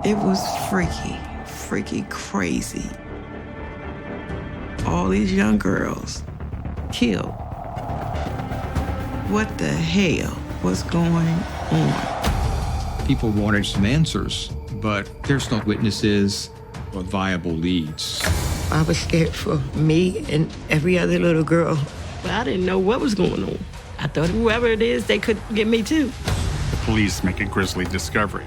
It was freaky crazy. All these young girls killed. What the hell was going on? People wanted some answers, but there's no witnesses or viable leads. I was scared for me and every other little girl. But I didn't know what was going on. I thought whoever it is, they could get me too. The police make a grisly discovery,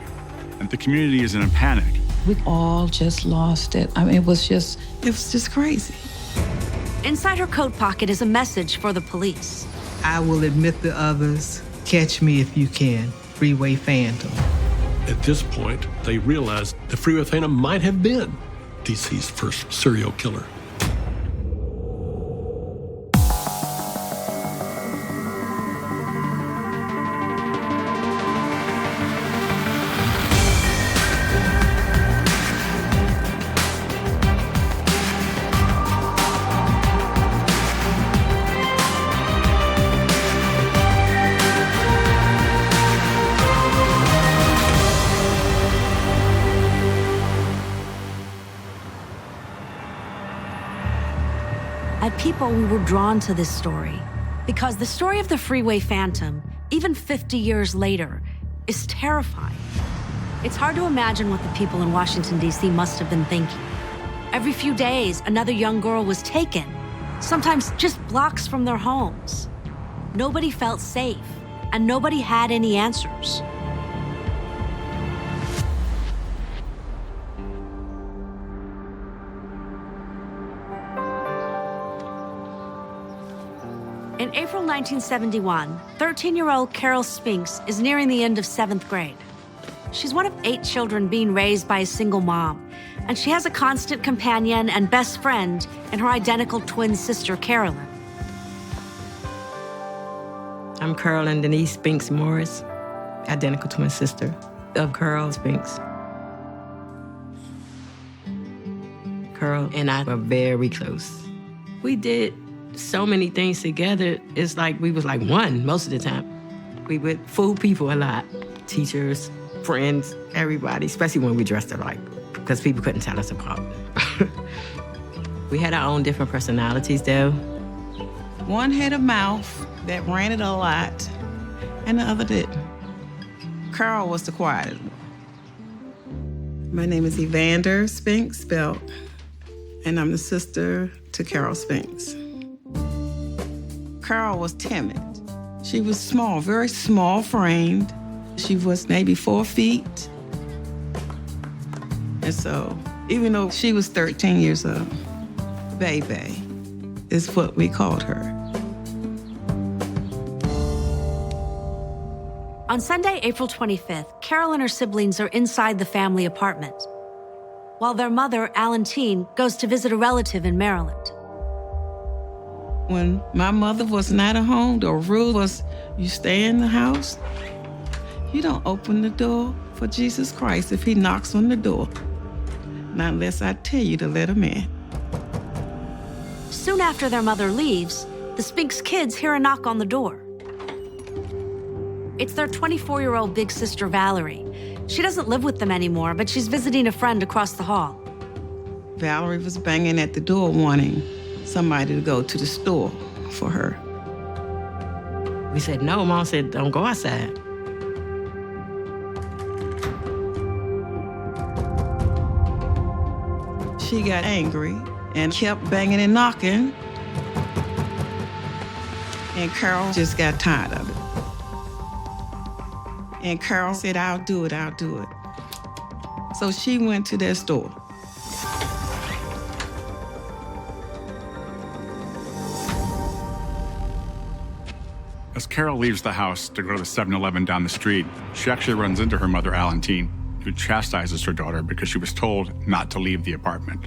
and the community is in a panic. We all just lost it. I mean, it was just crazy. Inside her coat pocket is a message for the police. I will admit the others. Catch me if you can. Freeway Phantom. At this point, they realized the Freeway Phantom might have been DC's first serial killer. People, we were drawn to this story because the story of the Freeway Phantom, even 50 years later, is terrifying. It's hard to imagine what the people in Washington, D.C. must have been thinking. Every few days, another young girl was taken, sometimes just blocks from their homes. Nobody felt safe, and nobody had any answers. In April 1971, 13-year-old Carol Spinks is nearing the end of 7th grade. She's one of 8 children being raised by a single mom, and she has a constant companion and best friend in her identical twin sister, Carolyn. I'm Carolyn Denise Spinks Morris, identical twin sister of Carol Spinks. Carol and I were very close. We did so many things together. It's like we was like one most of the time. We would fool people a lot. Teachers, friends, everybody, especially when we dressed alike, because people couldn't tell us apart. We had our own different personalities, though. One had a mouth that ran it a lot, and the other didn't. Carl was the quiet one. My name is Evander Spinks, spelled, and I'm the sister to Carol Spinks. Carol was timid. She was small, very small framed. She was maybe 4 feet. And so, even though she was 13 years old, Baby is what we called her. On Sunday, April 25th, Carol and her siblings are inside the family apartment, while their mother, Alantine, goes to visit a relative in Maryland. When my mother was not at home, the rule was you stay in the house. You don't open the door for Jesus Christ if he knocks on the door. Not unless I tell you to let him in. Soon after their mother leaves, the Spinks kids hear a knock on the door. It's their 24-year-old big sister, Valerie. She doesn't live with them anymore, but she's visiting a friend across the hall. Valerie was banging at the door wanting somebody to go to the store for her. We said, no. Mom said, don't go outside. She got angry and kept banging and knocking. And Carol just got tired of it. And Carol said, I'll do it. So she went to their store. As Carol leaves the house to go to the 7-Eleven down the street, she actually runs into her mother, Alantine, who chastises her daughter because she was told not to leave the apartment.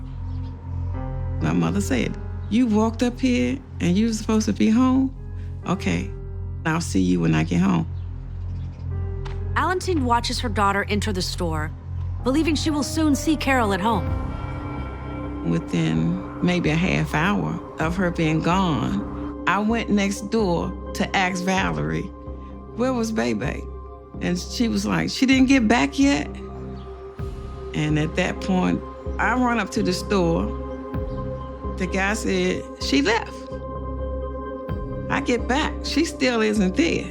My mother said, you walked up here and you were supposed to be home? Okay, I'll see you when I get home. Alantine watches her daughter enter the store, believing she will soon see Carol at home. Within maybe a half hour of her being gone, I went next door to ask Valerie, where was Baby? And she was like, she didn't get back yet? And at that point, I run up to the store. The guy said, she left. I get back, she still isn't there.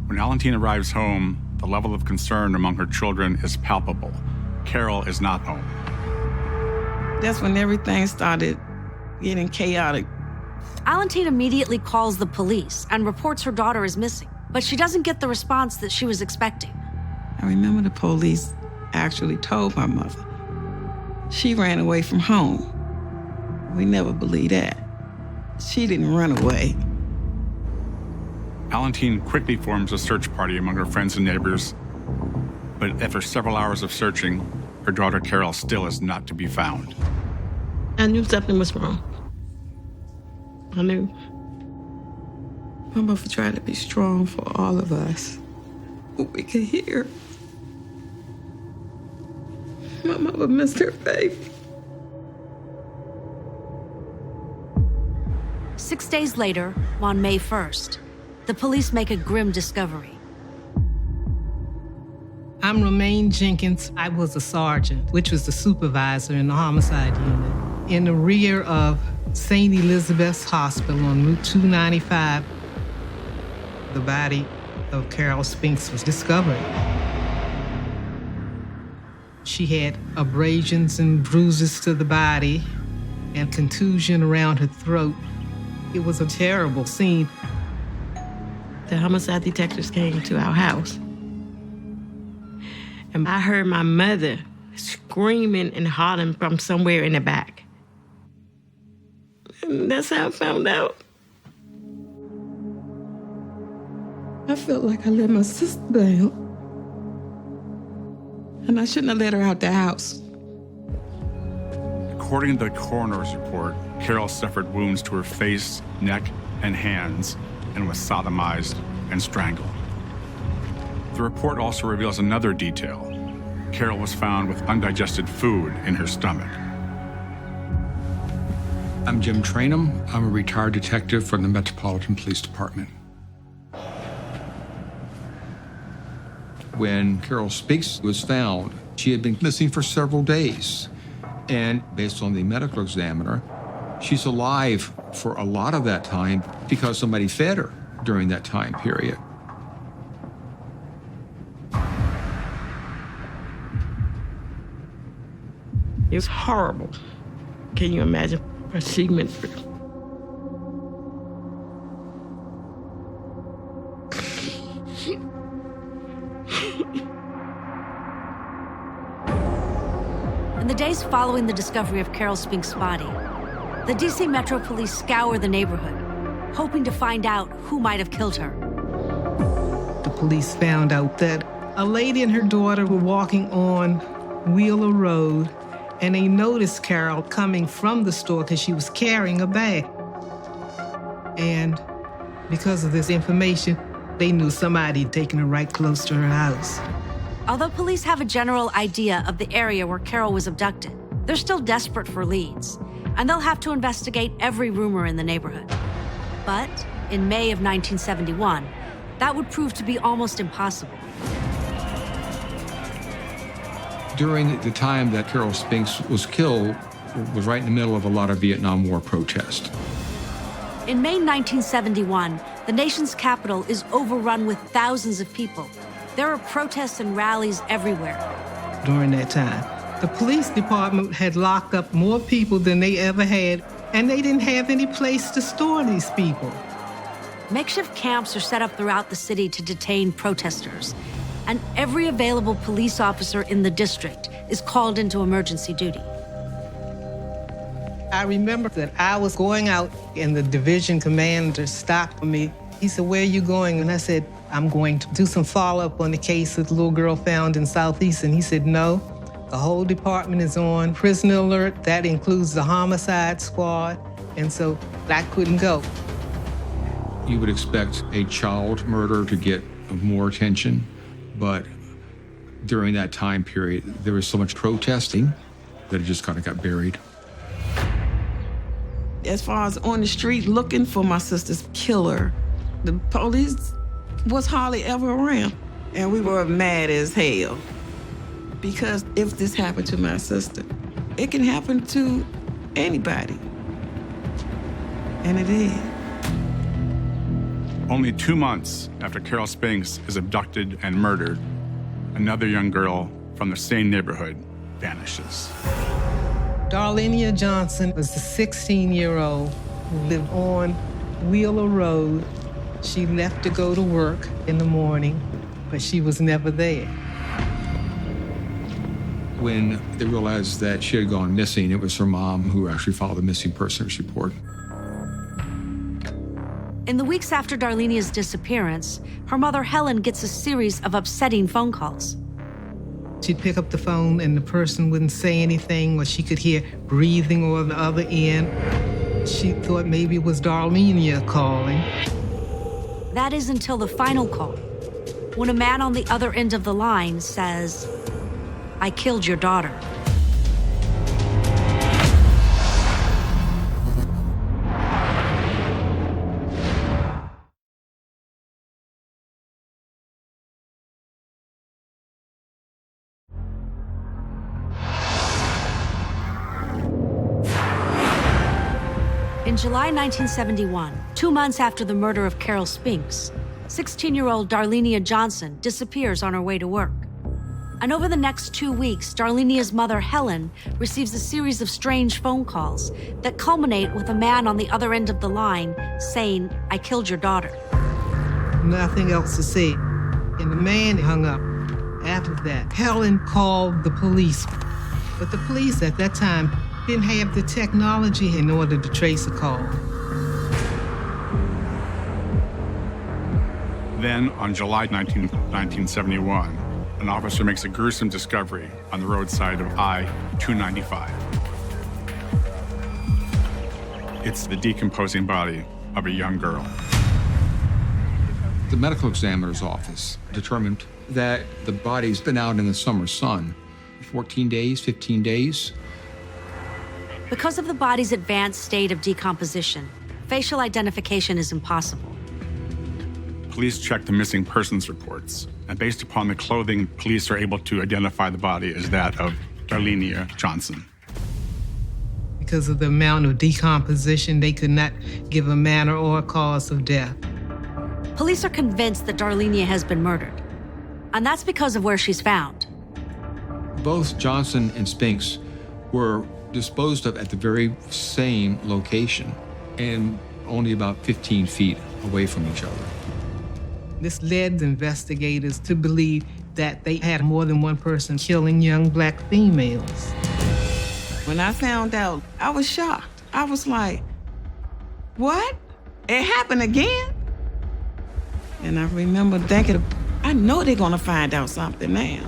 When Alantine arrives home, the level of concern among her children is palpable. Carol is not home. That's when everything started getting chaotic. Alantine immediately calls the police and reports her daughter is missing, but she doesn't get the response that she was expecting. I remember the police actually told my mother. She ran away from home. We never believed that. She didn't run away. Alantine quickly forms a search party among her friends and neighbors, but after several hours of searching, her daughter Carol still is not to be found. I knew something was wrong. I knew. My mother tried to be strong for all of us, but we could hear. My mother missed her baby. 6 days later, on May 1st, the police make a grim discovery. I'm Romaine Jenkins. I was a sergeant, which was the supervisor in the homicide unit. In the rear of St. Elizabeth's Hospital on Route 295, the body of Carol Spinks was discovered. She had abrasions and bruises to the body and contusion around her throat. It was a terrible scene. The homicide detectives came to our house. And I heard my mother screaming and hollering from somewhere in the back. And that's how I found out. I felt like I let my sister down. And I shouldn't have let her out the house. According to the coroner's report, Carol suffered wounds to her face, neck, and hands, and was sodomized and strangled. The report also reveals another detail. Carol was found with undigested food in her stomach. I'm Jim Trainum. I'm a retired detective from the Metropolitan Police Department. When Carol Spinks was found, she had been missing for several days. And based on the medical examiner, she's alive for a lot of that time because somebody fed her during that time period. It's horrible. Can you imagine what she went through? In the days following the discovery of Carol Spinks' body, the DC Metro Police scour the neighborhood, hoping to find out who might have killed her. The police found out that a lady and her daughter were walking on Wheeler Road, and they noticed Carol coming from the store because she was carrying a bag. And because of this information, they knew somebody had taken her right close to her house. Although police have a general idea of the area where Carol was abducted, they're still desperate for leads, and they'll have to investigate every rumor in the neighborhood. But in May of 1971, that would prove to be almost impossible. During the time that Carol Spinks was killed, was right in the middle of a lot of Vietnam War protest. In May 1971, the nation's capital is overrun with thousands of people. There are protests and rallies everywhere. During that time, the police department had locked up more people than they ever had, and they didn't have any place to store these people. Makeshift camps are set up throughout the city to detain protesters, and every available police officer in the district is called into emergency duty. I remember that I was going out, and the division commander stopped me. He said, "Where are you going?" And I said, "I'm going to do some follow-up on the case of the little girl found in Southeast." And he said, "No, the whole department is on prisoner alert. That includes the homicide squad." And so I couldn't go. You would expect a child murder to get more attention, but during that time period, there was so much protesting that it just kind of got buried. as far as on the street looking for my sister's killer. The police was hardly ever around, and we were mad as hell. Because if this happened to my sister, it can happen to anybody. And it did. Only 2 months after Carol Spinks is abducted and murdered, another young girl from the same neighborhood vanishes. Darlenia Johnson was the 16-year-old who lived on Wheeler Road. She left to go to work in the morning, but she was never there. When they realized that she had gone missing, it was her mom who actually filed a missing persons report. In the weeks after Darlenia's disappearance, her mother Helen gets a series of upsetting phone calls. She'd pick up the phone and the person wouldn't say anything, or she could hear breathing on the other end. She thought maybe it was Darlenia calling. That is until the final call, when a man on the other end of the line says, "I killed your daughter." In July 1971, 2 months after the murder of Carol Spinks, 16-year-old Darlenia Johnson disappears on her way to work. And over the next 2 weeks, Darlenia's mother, Helen, receives a series of strange phone calls that culminate with a man on the other end of the line saying, "I killed your daughter." Nothing else to say. And the man hung up. After that, Helen called the police. But the police at that time didn't have the technology in order to trace a call. Then, on July 19, 1971, an officer makes a gruesome discovery on the roadside of I-295. It's the decomposing body of a young girl. The medical examiner's office determined that the body's been out in the summer sun 14 days, 15 days. Because of the body's advanced state of decomposition, facial identification is impossible. Police check the missing persons reports, and based upon the clothing, police are able to identify the body as that of Darlenia Johnson. Because of the amount of decomposition, they could not give a manner or a cause of death. Police are convinced that Darlenia has been murdered, and that's because of where she's found. Both Johnson and Spinks were disposed of at the very same location and only about 15 feet away from each other. This led the investigators to believe that they had more than one person killing young black females. When I found out, I was shocked. I was like, what? It happened again? And I remember thinking, I know they're gonna find out something now.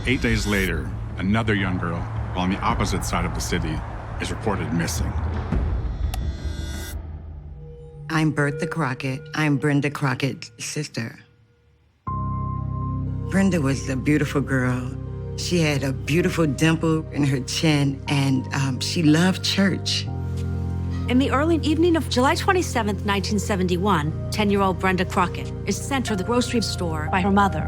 8 days later, another young girl, on the opposite side of the city, is reported missing. I'm Bertha Crockett. I'm Brenda Crockett's sister. Brenda was a beautiful girl. She had a beautiful dimple in her chin, and she loved church. In the early evening of July 27th, 1971, 10-year-old Brenda Crockett is sent to the grocery store by her mother.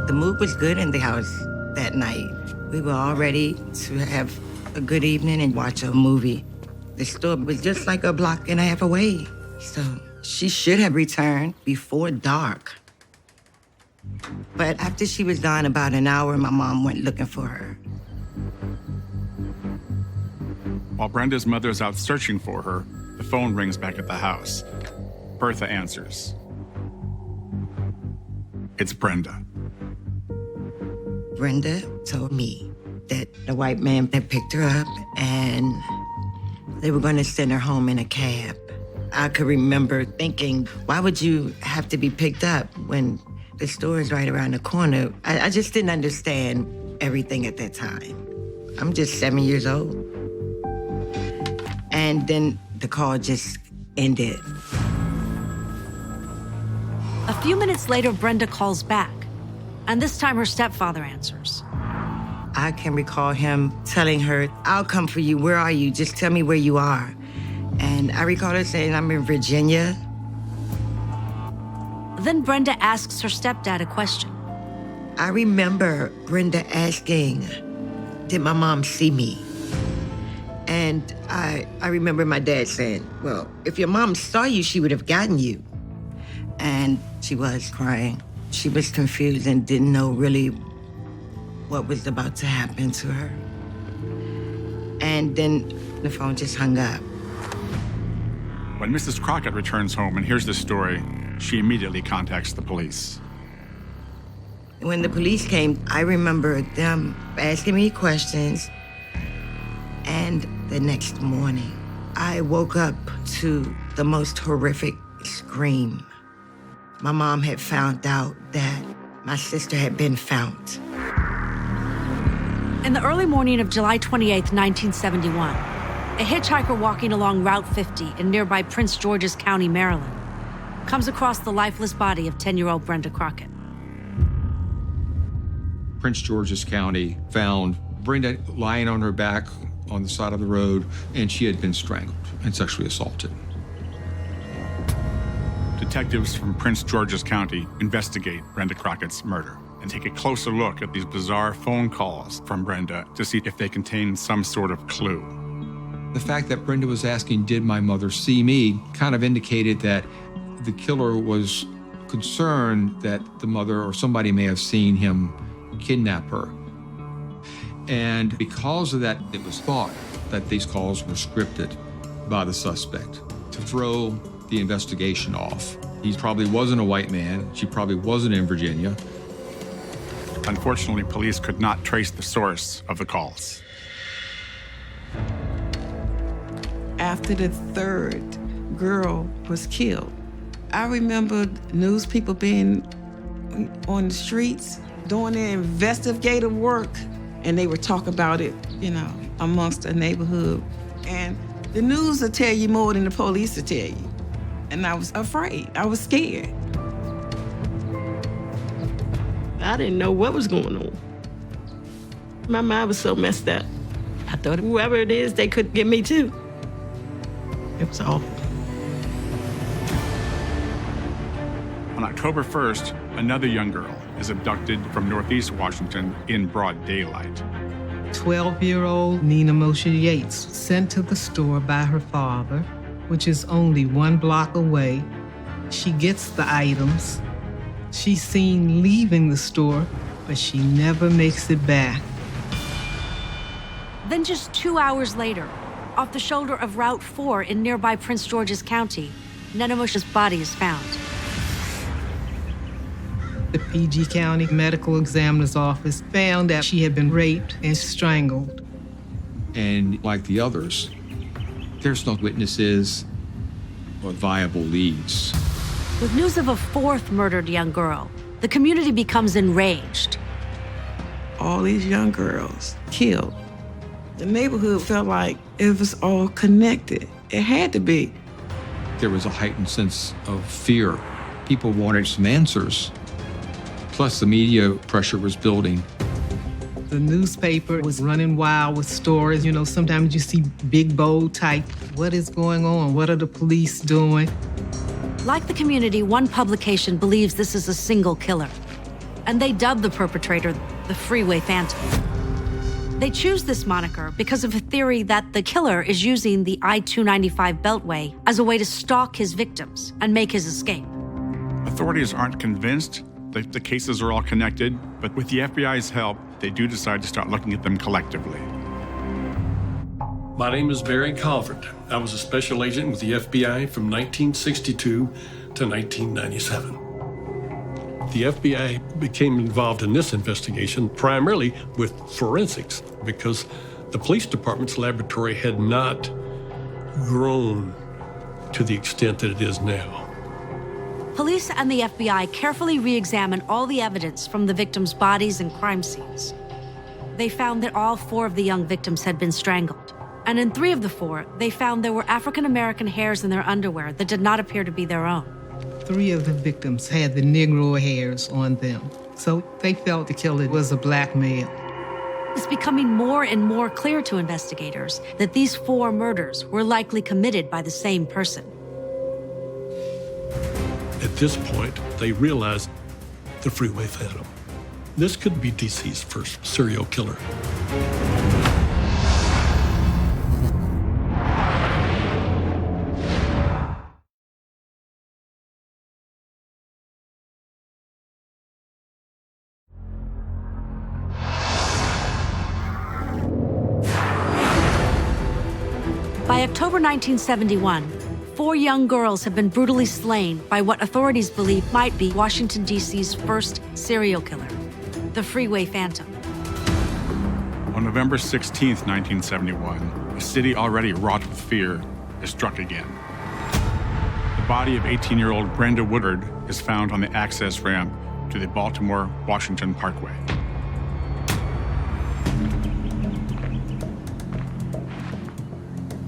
The mood was good in the house that night. We were all ready to have a good evening and watch a movie. The store was just like a block and a half away, so she should have returned before dark. But after she was gone about an hour, my mom went looking for her. While Brenda's mother is out searching for her, the phone rings back at the house. Bertha answers. It's Brenda. Brenda told me that the white man had picked her up and they were going to send her home in a cab. I could remember thinking, why would you have to be picked up when the store is right around the corner? I just didn't understand everything at that time. I'm just 7 years old. And then the call just ended. A few minutes later, Brenda calls back, and this time her stepfather answers. I can recall him telling her, I'll come for you. Where are you? Just tell me where you are. And I recall her saying, I'm in Virginia. Then Brenda asks her stepdad a question. I remember Brenda asking, did my mom see me? And I remember my dad saying, well, if your mom saw you, she would have gotten you. And she was crying. She was confused and didn't know really what was about to happen to her. And then the phone just hung up. When Mrs. Crockett returns home and hears this story, she immediately contacts the police. When the police came, I remember them asking me questions. And the next morning, I woke up to the most horrific scream. My mom had found out that my sister had been found. In the early morning of July 28, 1971, a hitchhiker walking along Route 50 in nearby Prince George's County, Maryland, comes across the lifeless body of 10-year-old Brenda Crockett. Prince George's County found Brenda lying on her back on the side of the road, and she had been strangled and sexually assaulted. Detectives from Prince George's County investigate Brenda Crockett's murder and take a closer look at these bizarre phone calls from Brenda to see if they contain some sort of clue. The fact that Brenda was asking, did my mother see me, kind of indicated that the killer was concerned that the mother or somebody may have seen him kidnap her. And because of that, it was thought that these calls were scripted by the suspect to throw the investigation off. He probably wasn't a white man. She probably wasn't in Virginia. Unfortunately, police could not trace the source of the calls. After the third girl was killed, I remember news people being on the streets doing their investigative work, and they would talk about it, amongst the neighborhood. And the news will tell you more than the police will tell you. And I was afraid. I was scared. I didn't know what was going on. My mind was so messed up. I thought whoever it is, they could get me too. It was awful. On October 1st, another young girl is abducted from Northeast Washington in broad daylight. 12-year-old Nina Moshe Yates, sent to the store by her father, which is only 1 block away. She gets the items. She's seen leaving the store, but she never makes it back. Then just 2 hours later, off the shoulder of Route 4 in nearby Prince George's County, Nina Moshe's body is found. The PG County Medical Examiner's Office found that she had been raped and strangled. And like the others, there's no witnesses or viable leads. With news of a 4th murdered young girl, the community becomes enraged. All these young girls killed. The neighborhood felt like it was all connected. It had to be. There was a heightened sense of fear. People wanted some answers. Plus, the media pressure was building. The newspaper was running wild with stories. Sometimes you see big, bold type. What is going on? What are the police doing? Like the community, one publication believes this is a single killer, and they dub the perpetrator the Freeway Phantom. They choose this moniker because of a theory that the killer is using the I-295 Beltway as a way to stalk his victims and make his escape. Authorities aren't convinced that the cases are all connected, but with the FBI's help, they do decide to start looking at them collectively. My name is Barry Calvert. I was a special agent with the FBI from 1962 to 1997. The FBI became involved in this investigation primarily with forensics because the police department's laboratory had not grown to the extent that it is now. Police and the FBI carefully re-examined all the evidence from the victims' bodies and crime scenes. They found that all 4 of the young victims had been strangled. And in 3 of the 4, they found there were African-American hairs in their underwear that did not appear to be their own. 3 of the victims had the Negro hairs on them, so they felt the killer was a black male. it's becoming more and more clear to investigators that these 4 murders were likely committed by the same person. At this point, they realized the Freeway Phantom. This could be DC's first serial killer. By October 1971, 4 young girls have been brutally slain by what authorities believe might be Washington, D.C.'s first serial killer, the Freeway Phantom. On November 16, 1971, a city already wrought with fear is struck again. The body of 18-year-old Brenda Woodard is found on the access ramp to the Baltimore-Washington Parkway.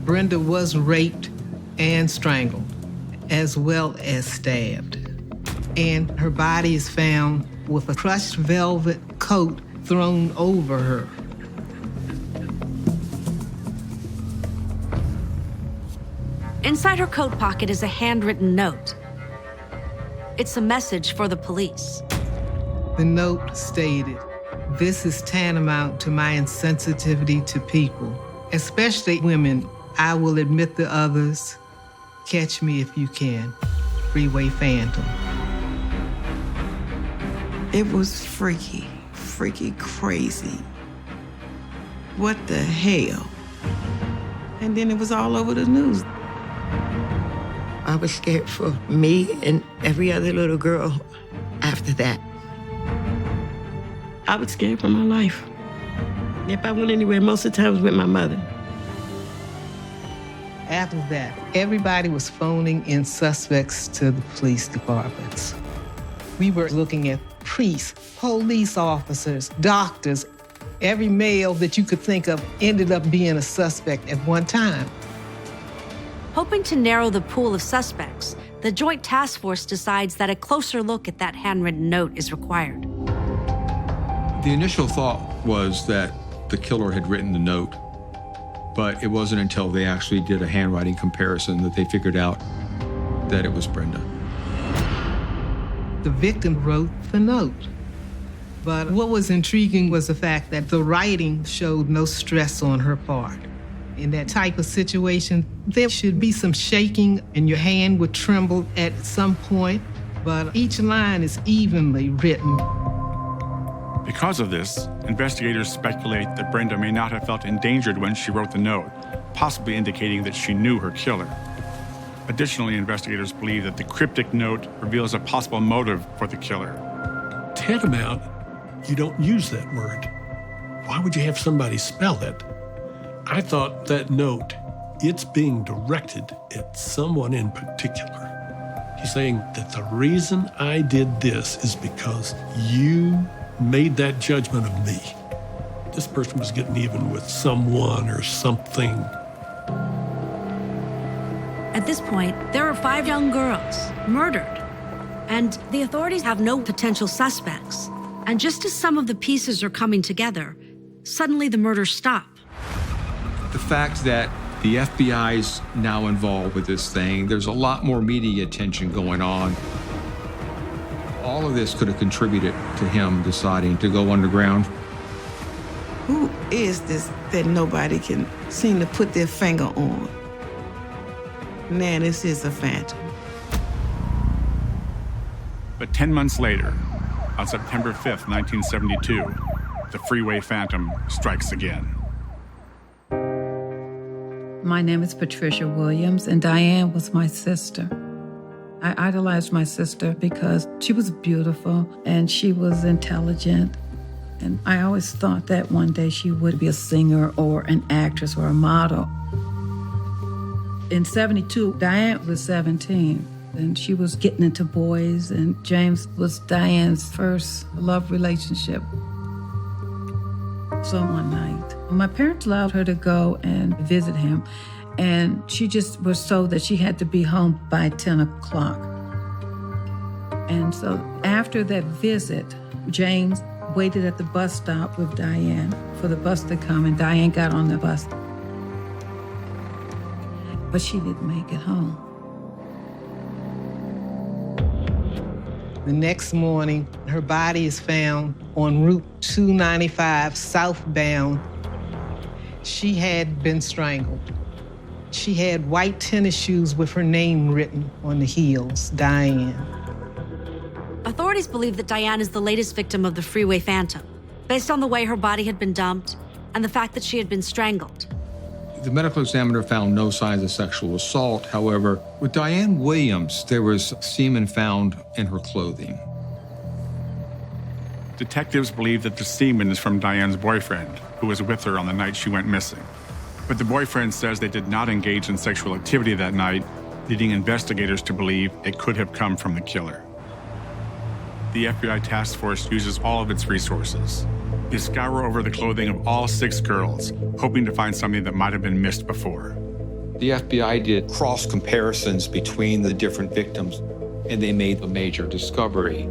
Brenda was raped and strangled, as well as stabbed. And her body is found with a crushed velvet coat thrown over her. Inside her coat pocket is a handwritten note. It's a message for the police. The note stated, "This is tantamount to my insensitivity to people, especially women. I will admit the others. Catch me if you can. Freeway Phantom." It was freaky, crazy. What the hell? And then it was all over the news. I was scared for me and every other little girl after that. I was scared for my life. If I went anywhere, most of the time it was with my mother. After that, everybody was phoning in suspects to the police departments. We were looking at priests, police officers, doctors. Every male that you could think of ended up being a suspect at one time. Hoping to narrow the pool of suspects, the Joint Task Force decides that a closer look at that handwritten note is required. The initial thought was that the killer had written the note, but it wasn't until they actually did a handwriting comparison that they figured out that it was Brenda. The victim wrote the note. But what was intriguing was the fact that the writing showed no stress on her part. In that type of situation, there should be some shaking and your hand would tremble at some point, but each line is evenly written. Because of this, investigators speculate that Brenda may not have felt endangered when she wrote the note, possibly indicating that she knew her killer. Additionally, investigators believe that the cryptic note reveals a possible motive for the killer. Tantamount, you don't use that word. Why would you have somebody spell it? I thought that note, it's being directed at someone in particular. He's saying that the reason I did this is because you made that judgment of me. This person was getting even with someone or something. At this point, there are 5 young girls murdered, and the authorities have no potential suspects. And just as some of the pieces are coming together, suddenly the murders stop. The fact that the FBI's now involved with this thing, there's a lot more media attention going on. All of this could have contributed to him deciding to go underground. Who is this that nobody can seem to put their finger on? Man, this is a phantom. But 10 months later, on September 5th, 1972, the Freeway Phantom strikes again. My name is Patricia Williams, and Diane was my sister. I idolized my sister because she was beautiful and she was intelligent. And I always thought that one day she would be a singer or an actress or a model. In 72, Diane was 17, and she was getting into boys, and James was Diane's first love relationship. So one night, my parents allowed her to go and visit him, and she just was told that she had to be home by 10 o'clock. And so after that visit, James waited at the bus stop with Diane for the bus to come, and Diane got on the bus. But she didn't make it home. The next morning, her body is found on Route 295 southbound. She had been strangled. She had white tennis shoes with her name written on the heels, Diane. Authorities believe that Diane is the latest victim of the Freeway Phantom, based on the way her body had been dumped and the fact that she had been strangled. The medical examiner found no signs of sexual assault. However, with Diane Williams, there was semen found in her clothing. Detectives believe that the semen is from Diane's boyfriend, who was with her on the night she went missing. But the boyfriend says they did not engage in sexual activity that night, leading investigators to believe it could have come from the killer. The FBI task force uses all of its resources. They scour over the clothing of all 6 girls, hoping to find something that might have been missed before. The FBI did cross comparisons between the different victims, and they made a major discovery.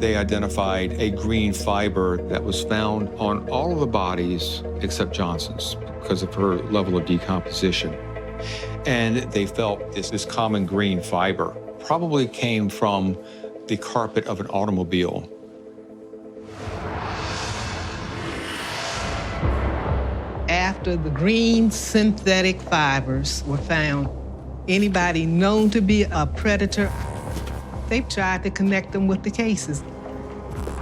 They identified a green fiber that was found on all of the bodies except Johnson's because of her level of decomposition. And they felt this common green fiber probably came from the carpet of an automobile. After the green synthetic fibers were found, anybody known to be a predator, they tried to connect them with the cases.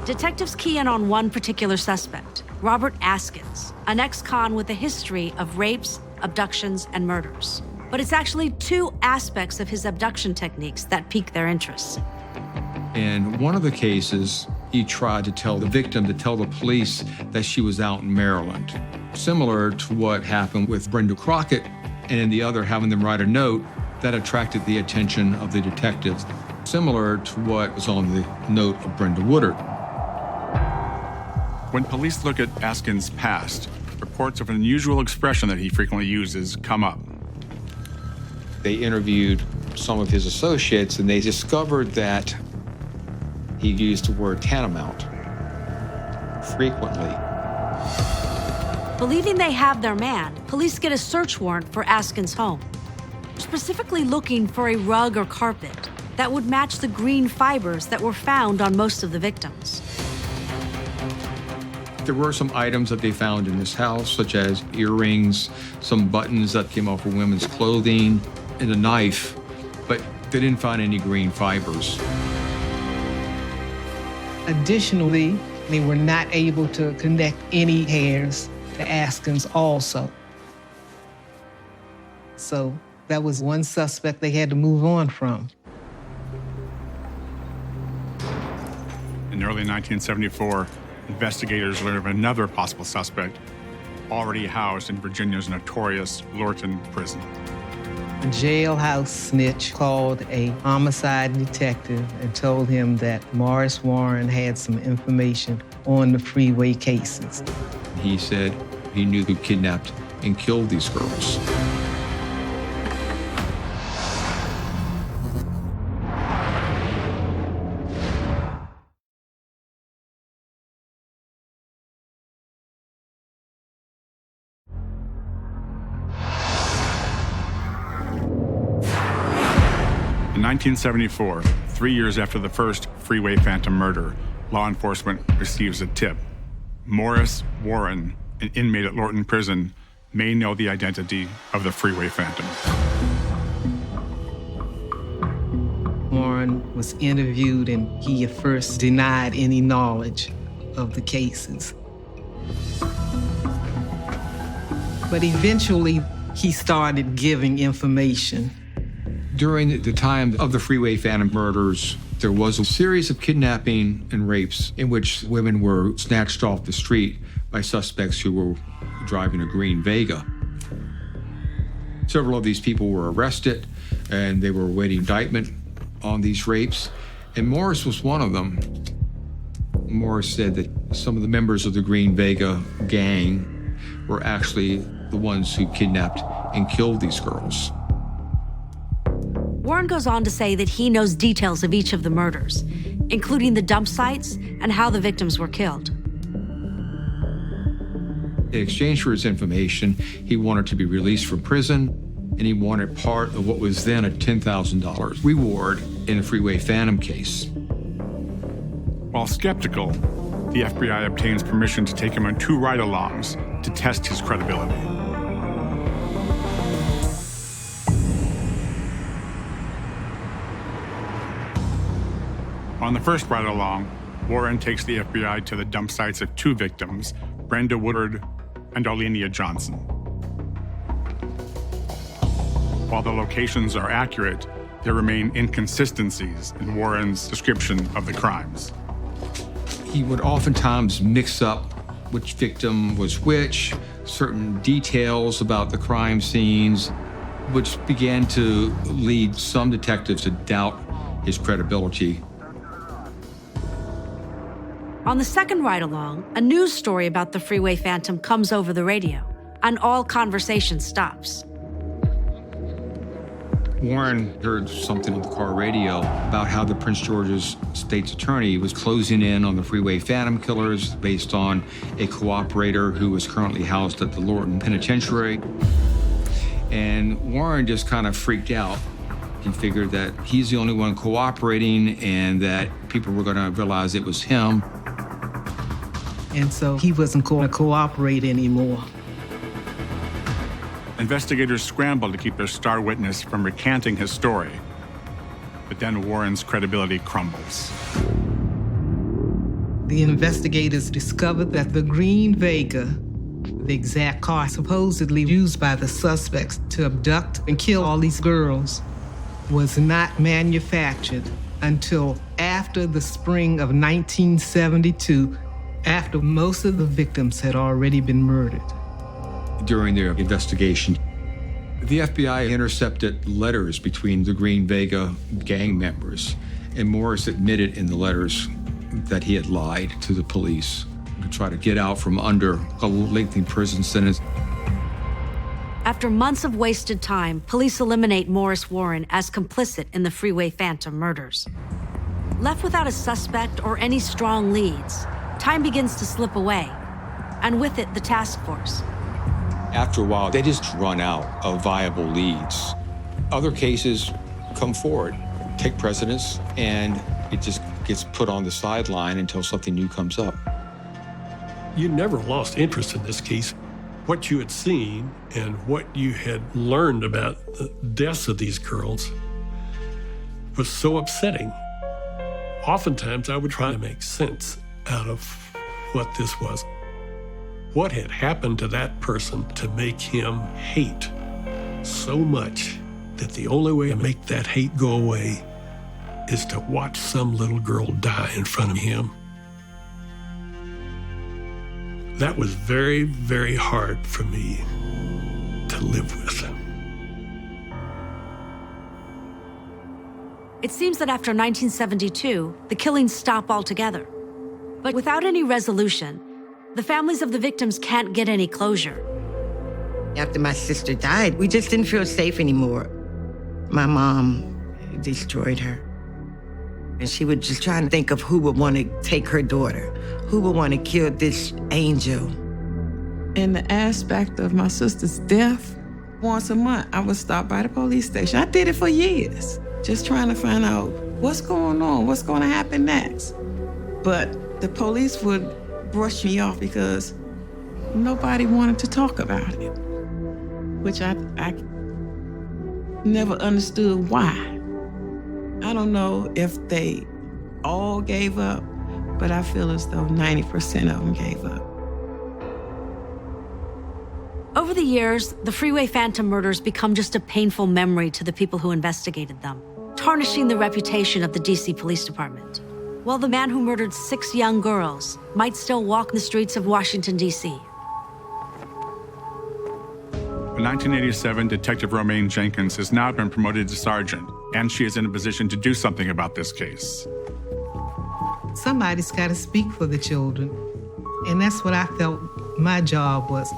Detectives key in on one particular suspect, Robert Askins, an ex-con with a history of rapes, abductions, and murders. But it's actually 2 aspects of his abduction techniques that pique their interest. In one of the cases, he tried to tell the victim to tell the police that she was out in Maryland, similar to what happened with Brenda Crockett, and in the other, having them write a note that attracted the attention of the detectives, similar to what was on the note of Brenda Woodard. When police look at Askin's past, reports of an unusual expression that he frequently uses come up. They interviewed some of his associates, and they discovered that he used the word tantamount frequently. Believing they have their man, police get a search warrant for Askin's home, specifically looking for a rug or carpet that would match the green fibers that were found on most of the victims. There were some items that they found in this house, such as earrings, some buttons that came off of women's clothing, and a knife, but they didn't find any green fibers. Additionally, they were not able to connect any hairs to Askins also. So that was one suspect they had to move on from. In early 1974, investigators learned of another possible suspect already housed in Virginia's notorious Lorton prison. A jailhouse snitch called a homicide detective and told him that Morris Warren had some information on the Freeway cases. He said he knew who kidnapped and killed these girls. In 1974, 3 years after the first Freeway Phantom murder, law enforcement receives a tip. Morris Warren, an inmate at Lorton Prison, may know the identity of the Freeway Phantom. Warren was interviewed and he at first denied any knowledge of the cases. But eventually, he started giving information. During the time of the Freeway Phantom murders, there was a series of kidnapping and rapes in which women were snatched off the street by suspects who were driving a green Vega. Several of these people were arrested, and they were awaiting indictment on these rapes, and Morris was one of them. Morris said that some of the members of the Green Vega gang were actually the ones who kidnapped and killed these girls. Warren goes on to say that he knows details of each of the murders. including the dump sites and how the victims were killed. In exchange for his information, he wanted to be released from prison, and he wanted part of what was then a $10,000 reward in the Freeway Phantom case. While skeptical, the FBI obtains permission to take him on 2 ride-alongs to test his credibility. On the first ride-along, Warren takes the FBI to the dump sites of 2 victims, Brenda Woodard and Arlenia Johnson. While the locations are accurate, there remain inconsistencies in Warren's description of the crimes. He would oftentimes mix up which victim was which, certain details about the crime scenes, which began to lead some detectives to doubt his credibility. On the second ride-along, a news story about the Freeway Phantom comes over the radio, and all conversation stops. Warren heard something on the car radio about how the Prince George's state's attorney was closing in on the Freeway Phantom killers based on a cooperator who was currently housed at the Lorton Penitentiary. And Warren just kind of freaked out. He figured that he's the only one cooperating and that people were going to realize it was him. And so he wasn't going to cooperate anymore. Investigators scrambled to keep their star witness from recanting his story. But then Warren's credibility crumbles. The investigators discovered that the green Vega, the exact car supposedly used by the suspects to abduct and kill all these girls, was not manufactured until after the spring of 1972, after most of the victims had already been murdered. During their investigation, the FBI intercepted letters between the Green Vega gang members, and Morris admitted in the letters that he had lied to the police to try to get out from under a lengthy prison sentence. After months of wasted time, police eliminate Morris Warren as complicit in the Freeway Phantom murders. Left without a suspect or any strong leads, time begins to slip away, and with it, the task force. After a while, they just run out of viable leads. Other cases come forward, take precedence, and it just gets put on the sideline until something new comes up. You never lost interest in this case. What you had seen and what you had learned about the deaths of these girls was so upsetting. Oftentimes, I would try to make sense out of what this was. What had happened to that person to make him hate so much that the only way to make that hate go away is to watch some little girl die in front of him? That was very, very hard for me to live with. It seems that after 1972, the killings stop altogether. But without any resolution, the families of the victims can't get any closure. After my sister died, we just didn't feel safe anymore. My mom destroyed her. And she would just try and think of who would want to take her daughter, who would want to kill this angel. In the aspect of my sister's death, once a month, I would stop by the police station. I did it for years, just trying to find out what's going on, what's going to happen next. But the police would brush me off because nobody wanted to talk about it, which I never understood why. I don't know if they all gave up, but I feel as though 90% of them gave up. Over the years, the Freeway Phantom murders become just a painful memory to the people who investigated them, tarnishing the reputation of the DC Police Department. While the man who murdered 6 young girls might still walk the streets of Washington, D.C. In 1987, Detective Romaine Jenkins has now been promoted to sergeant, and she is in a position to do something about this case. Somebody's got to speak for the children, and that's what I felt my job was.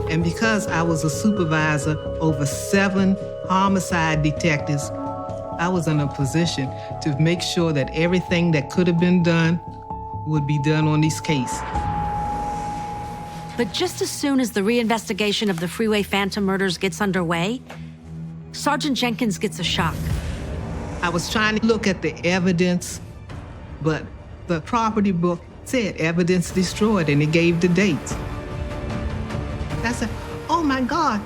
And because I was a supervisor over 7 homicide detectives, I was in a position to make sure that everything that could have been done would be done on this case. But just as soon as the reinvestigation of the Freeway Phantom murders gets underway, Sergeant Jenkins gets a shock. I was trying to look at the evidence, but the property book said evidence destroyed, and it gave the dates. I said, oh my God,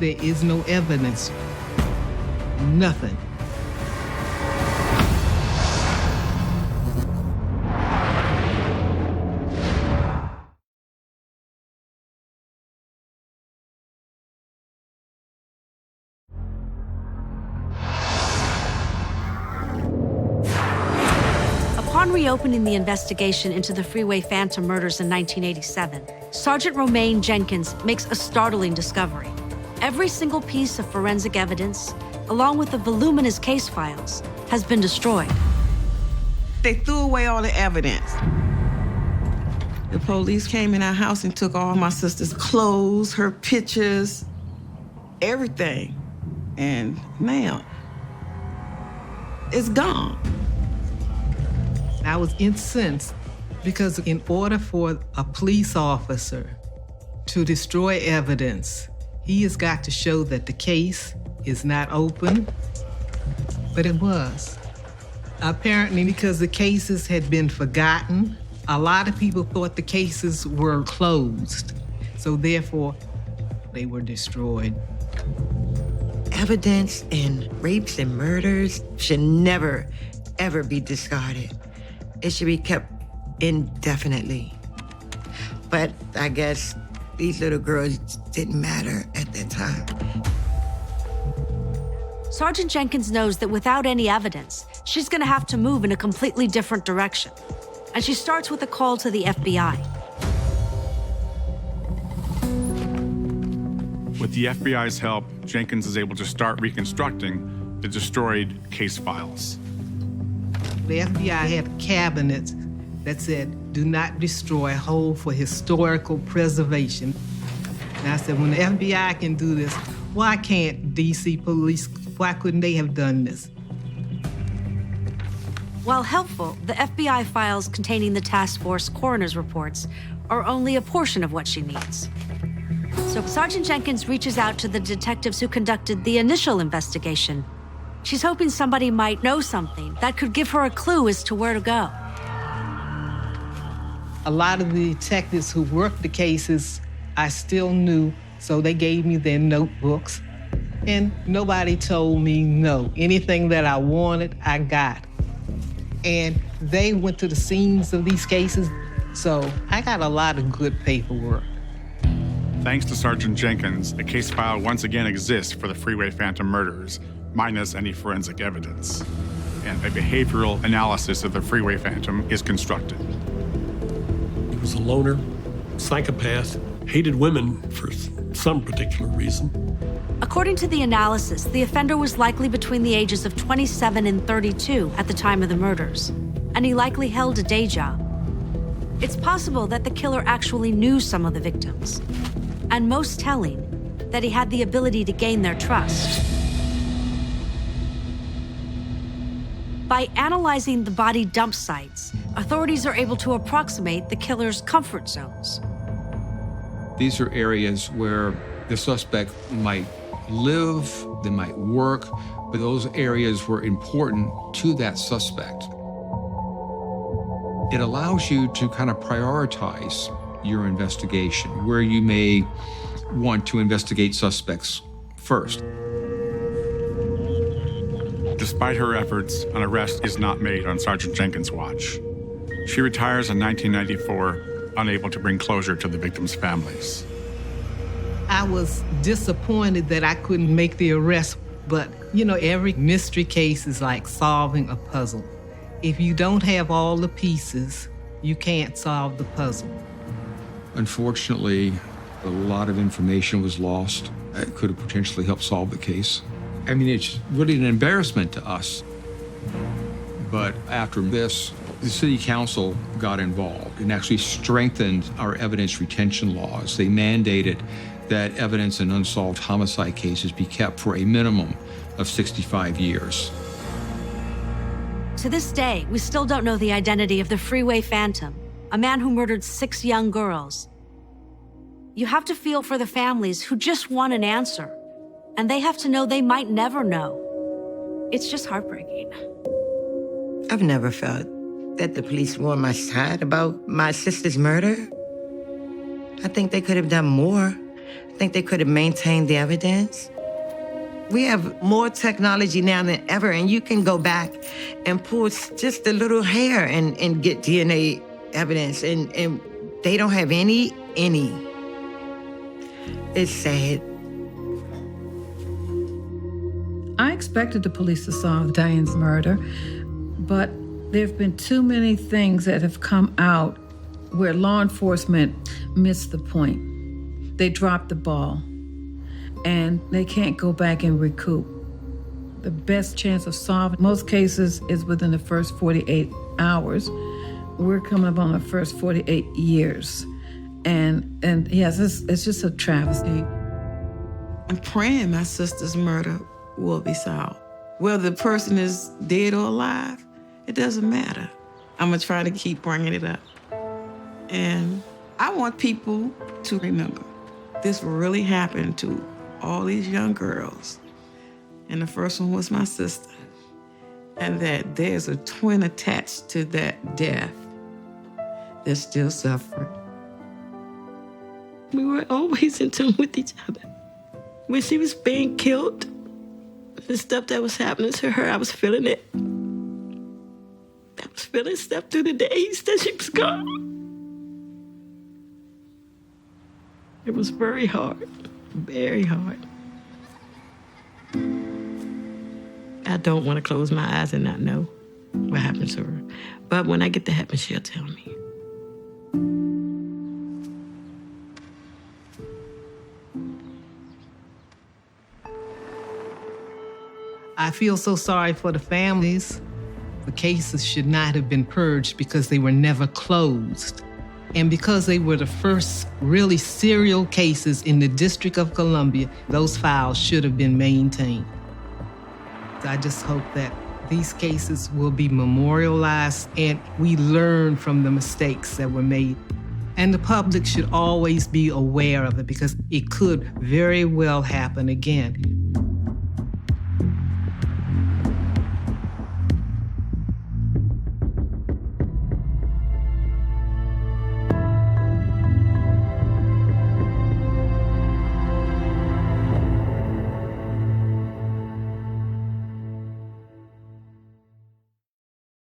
there is no evidence, nothing. Upon reopening the investigation into the Freeway Phantom murders in 1987, Sergeant Romaine Jenkins makes a startling discovery. Every single piece of forensic evidence, along with the voluminous case files, has been destroyed. They threw away all the evidence. The police came in our house and took all my sister's clothes, her pictures, everything. And now, it's gone. I was incensed because in order for a police officer to destroy evidence, he has got to show that the case is not open, but it was. Apparently, because the cases had been forgotten, a lot of people thought the cases were closed, so therefore, they were destroyed. Evidence in rapes and murders should never, ever be discarded. It should be kept indefinitely. But I guess these little girls didn't matter at that time. Sergeant Jenkins knows that without any evidence, she's going to have to move in a completely different direction. And she starts with a call to the FBI. With the FBI's help, Jenkins is able to start reconstructing the destroyed case files. The FBI had cabinets that said, do not destroy, hold for historical preservation. And I said, when the FBI can do this, why can't DC police, why couldn't they have done this? While helpful, the FBI files containing the task force coroner's reports are only a portion of what she needs. So Sergeant Jenkins reaches out to the detectives who conducted the initial investigation. She's hoping somebody might know something that could give her a clue as to where to go. A lot of the detectives who worked the cases, I still knew, so they gave me their notebooks. And nobody told me no. Anything that I wanted, I got. And they went to the scenes of these cases, so I got a lot of good paperwork. Thanks to Sergeant Jenkins, a case file once again exists for the Freeway Phantom murders, minus any forensic evidence. And a behavioral analysis of the Freeway Phantom is constructed. He was a loner, psychopath, hated women for some particular reason. According to the analysis, the offender was likely between the ages of 27 and 32 at the time of the murders, and he likely held a day job. It's possible that the killer actually knew some of the victims, and most telling, that he had the ability to gain their trust. By analyzing the body dump sites, authorities are able to approximate the killer's comfort zones. These are areas where the suspect might live, they might work, but those areas were important to that suspect. It allows you to kind of prioritize your investigation, where you may want to investigate suspects first. Despite her efforts, an arrest is not made on Sergeant Jenkins' watch. She retires in 1994, unable to bring closure to the victims' families. I was disappointed that I couldn't make the arrest, but you know, every mystery case is like solving a puzzle. If you don't have all the pieces, you can't solve the puzzle. Unfortunately, a lot of information was lost. It could have potentially helped solve the case. I mean, it's really an embarrassment to us. But after this, the city council got involved and actually strengthened our evidence retention laws. They mandated that evidence in unsolved homicide cases be kept for a minimum of 65 years. To this day, we still don't know the identity of the Freeway Phantom, a man who murdered 6 young girls. You have to feel for the families who just want an answer, and they have to know they might never know. It's just heartbreaking. I've never felt that the police were on my side about my sister's murder. I think they could have done more. I think they could have maintained the evidence. We have more technology now than ever, and you can go back and pull just a little hair and get DNA evidence, and they don't have any. It's sad. I expected the police to solve Diane's murder, but there have been too many things that have come out where law enforcement missed the point. They dropped the ball, and they can't go back and recoup. The best chance of solving most cases is within the first 48 hours. We're coming up on the first 48 years. And yes, it's just a travesty. I'm praying my sister's murder will be solved. Whether the person is dead or alive, it doesn't matter. I'm gonna try to keep bringing it up. And I want people to remember this really happened to all these young girls. And the first one was my sister. And that there's a twin attached to that death that's still suffering. We were always in tune with each other. When she was being killed, the stuff that was happening to her, I was feeling it. I was feeling stuff through the days that she was gone. It was very hard, very hard. I don't want to close my eyes and not know what happened to her. But when I get to heaven, she'll tell me. I feel so sorry for the families. The cases should not have been purged because they were never closed. And because they were the first really serial cases in the District of Columbia, those files should have been maintained. I just hope that these cases will be memorialized and we learn from the mistakes that were made. And the public should always be aware of it because it could very well happen again.